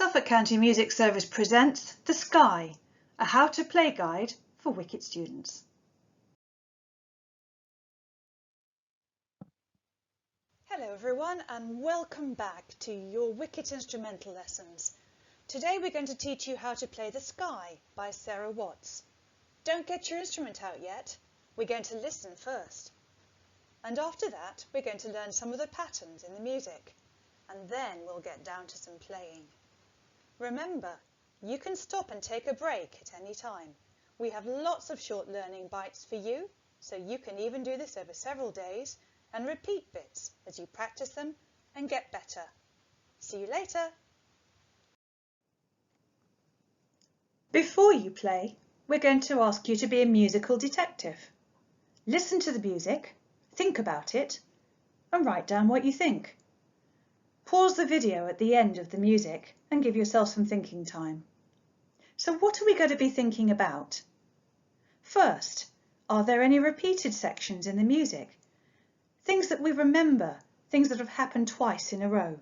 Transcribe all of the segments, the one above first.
Suffolk County Music Service presents The Sky, a how-to-play guide for WCET students. Hello everyone and welcome back to your WCET instrumental lessons. Today we're going to teach you how to play The Sky by Sarah Watts. Don't get your instrument out yet, we're going to listen first. And after that we're going to learn some of the patterns in the music, and then we'll get down to some playing. Remember, you can stop and take a break at any time. We have lots of short learning bites for you, so you can even do this over several days and repeat bits as you practice them and get better. See you later. Before you play, we're going to ask you to be a musical detective. Listen to the music, think about it, and write down what you think. Pause the video at the end of the music and give yourself some thinking time. So what are we going to be thinking about? First, are there any repeated sections in the music? Things that we remember, things that have happened twice in a row.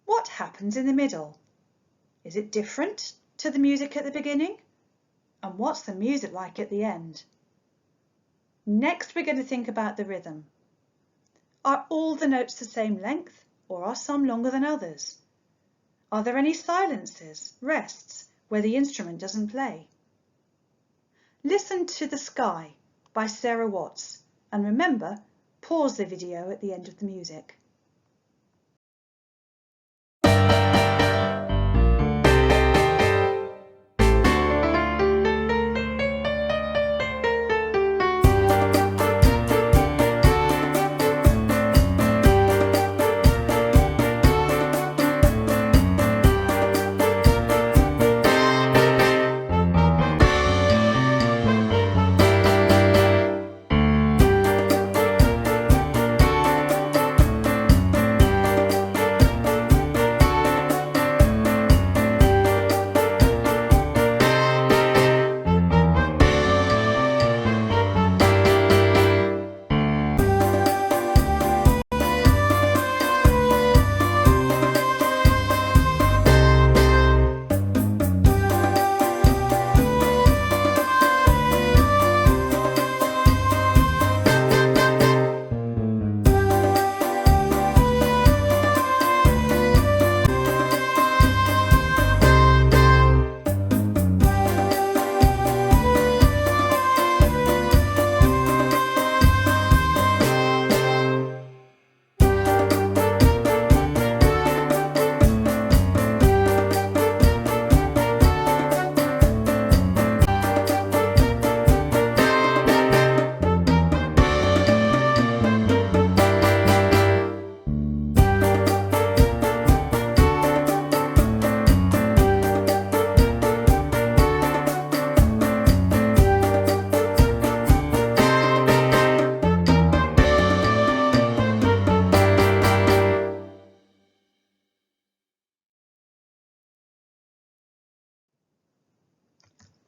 What happens in the middle? Is it different to the music at the beginning? And what's the music like at the end? Next, we're going to think about the rhythm. Are all the notes the same length, or are some longer than others? Are there any silences, rests, where the instrument doesn't play? Listen to The Sky by Sarah Watts, and remember, pause the video at the end of the music.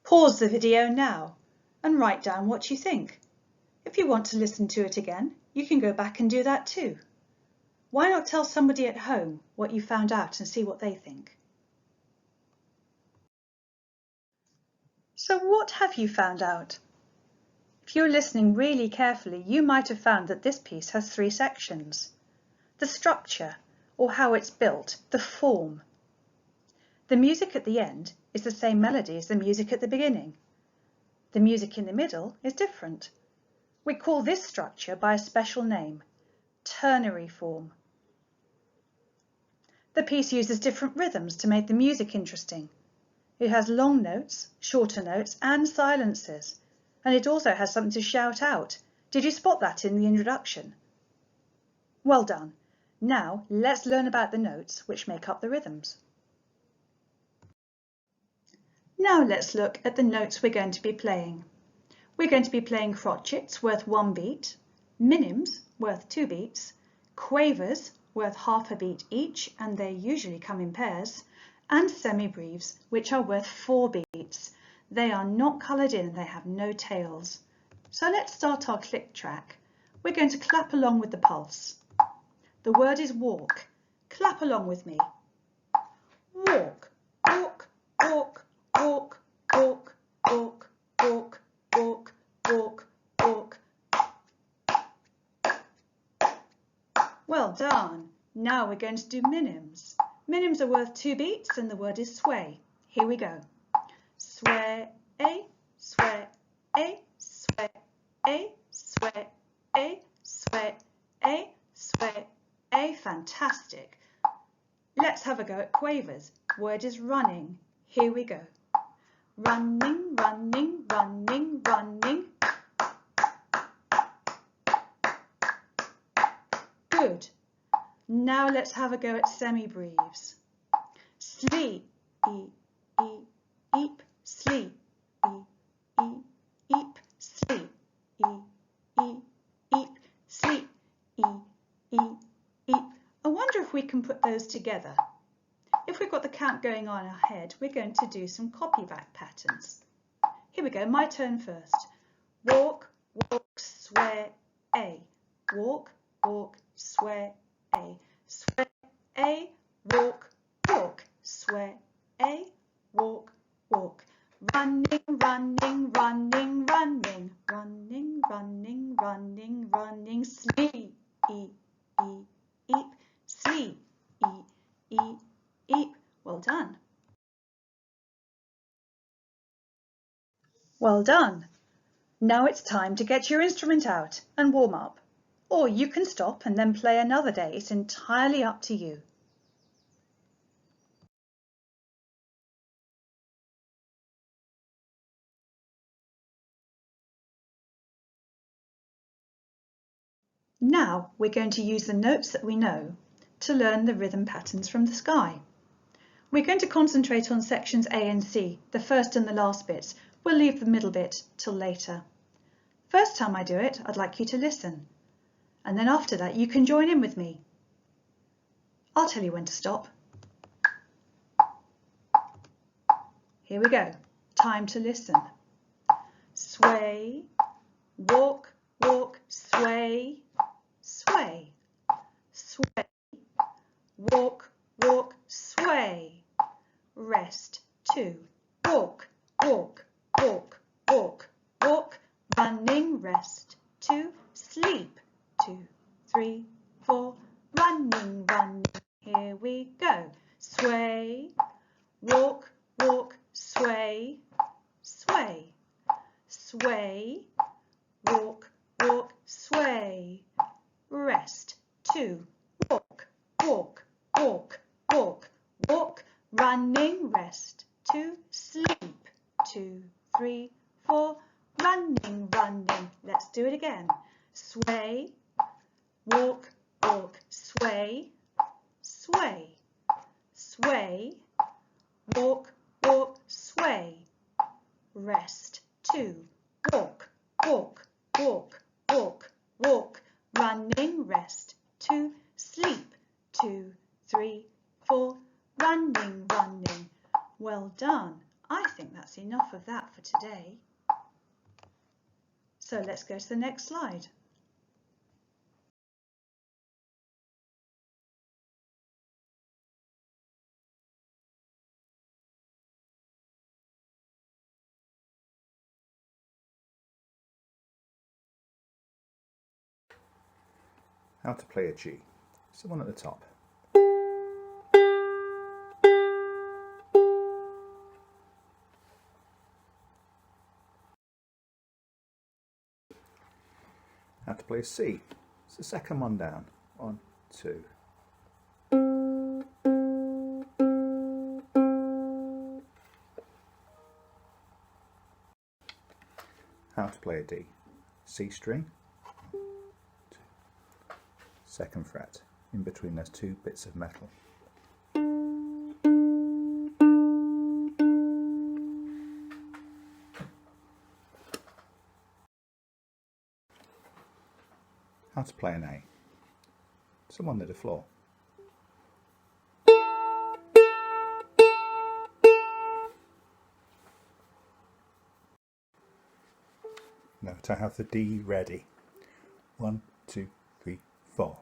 Pause the video now and write down what you think. If you want to listen to it again, you can go back and do that too. Why not tell somebody at home what you found out and see what they think? So what have you found out? If you're listening really carefully, you might have found that this piece has 3 sections. The structure, or how it's built, the form. The music at the end is the same melody as the music at the beginning. The music in the middle is different. We call this structure by a special name, ternary form. The piece uses different rhythms to make the music interesting. It has long notes, shorter notes and silences, and it also has something to shout out. Did you spot that in the introduction? Well done. Now let's learn about the notes which make up the rhythms. Now let's look at the notes we're going to be playing. We're going to be playing crotchets worth 1 beat, minims worth 2 beats, quavers worth half a beat each, and they usually come in pairs, and semibreves which are worth 4 beats. They are not coloured in and they have no tails. So let's start our click track. We're going to clap along with the pulse. The word is walk. Clap along with me. walk, walk, walk, walk, walk, walk, walk, walk, walk, walk. Well done. Now we're going to do minims. Minims are worth 2 beats and the word is sway. Here we go. Sway, sway, sway, sway, sway, sway. Fantastic. Let's have a go at quavers. Word is running. Here we go. Running, running, running, running. Good. Now let's have a go at semi-breves. Sleep, eep, sleep, eep, sleep, eep, sleep, eep. I wonder if we can put those together. If we've got the count going on ahead, we're going to do some copyback patterns. Here we go, my turn first. Walk, walk, sway, walk, walk, sway, sway, walk, walk, sway, walk, walk. Running, running, running, running, running, running, running, running, sleep, eep, sleep, eep. Well done. Well done. Now it's time to get your instrument out and warm up. Or you can stop and then play another day. It's entirely up to you. Now we're going to use the notes that we know to learn the rhythm patterns from the sky. We're going to concentrate on sections A and C, the first and the last bits. We'll leave the middle bit till later. First time I do it, I'd like you to listen. And then after that, you can join in with me. I'll tell you when to stop. Here we go. Time to listen. Sway, walk, walk, sway, sway, sway, walk, walk, sway, rest, 2, walk, walk, walk, walk, walk, running, rest, 2, sleep, 2, 3, 4, running, running, here we go, sway, walk, walk, sway, sway, sway, walk, walk, sway, rest, 2, walk, walk, walk, walk, walk, running, rest, 2, sleep, 2, 3, 4, running, running. Let's do it again. Sway, walk, walk, sway, sway, sway, walk, walk, sway, rest, 2, walk, walk, walk, walk, walk, running, rest, 2, sleep, 2, 3, 4, running, running. Well done. I think that's enough of that for today. So let's go to the next slide. How to play a G. It's the one at the top. How to play a C. It's the second one down. 1, 2. How to play a D. C string. 1, 2. Second fret, in between those 2 bits of metal. How to play an A. It's the one near the floor. Now to have the D ready. 1, 2, 3, 4.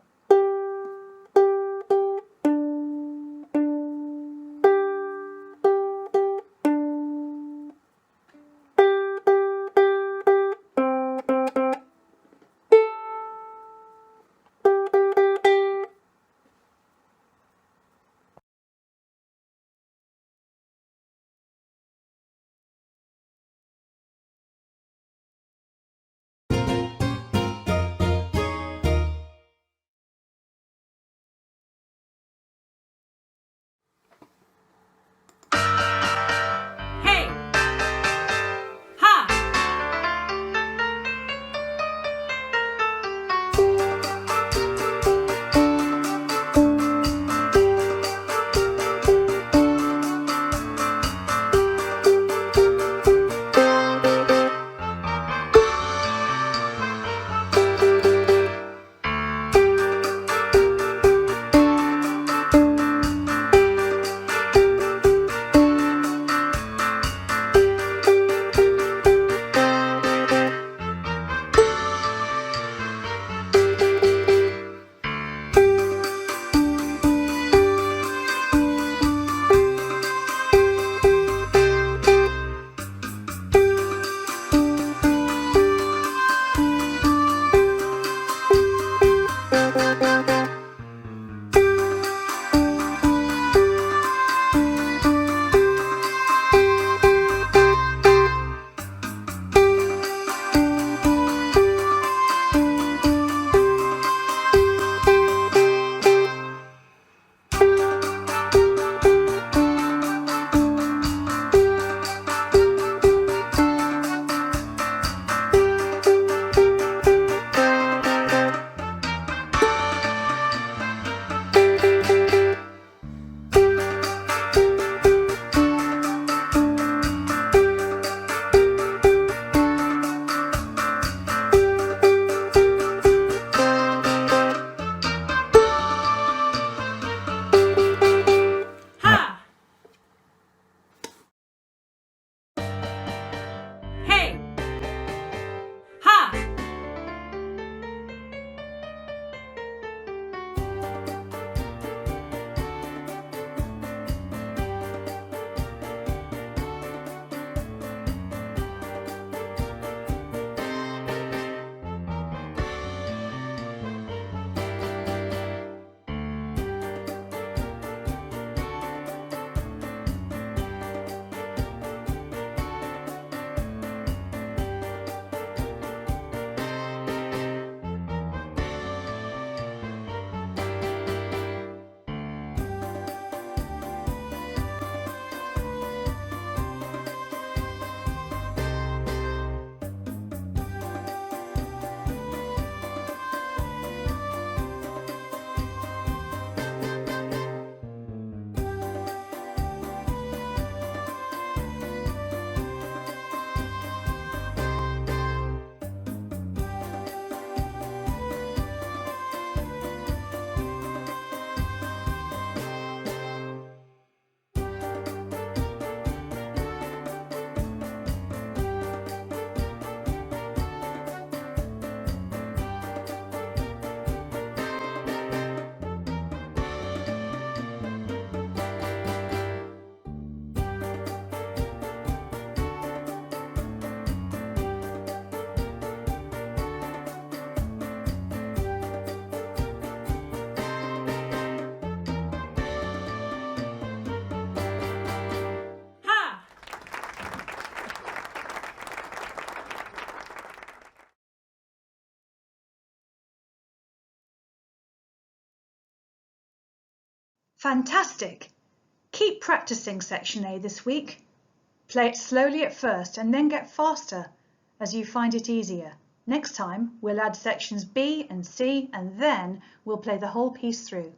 Fantastic! Keep practicing section A this week. Play it slowly at first and then get faster as you find it easier. Next time we'll add sections B and C and then we'll play the whole piece through.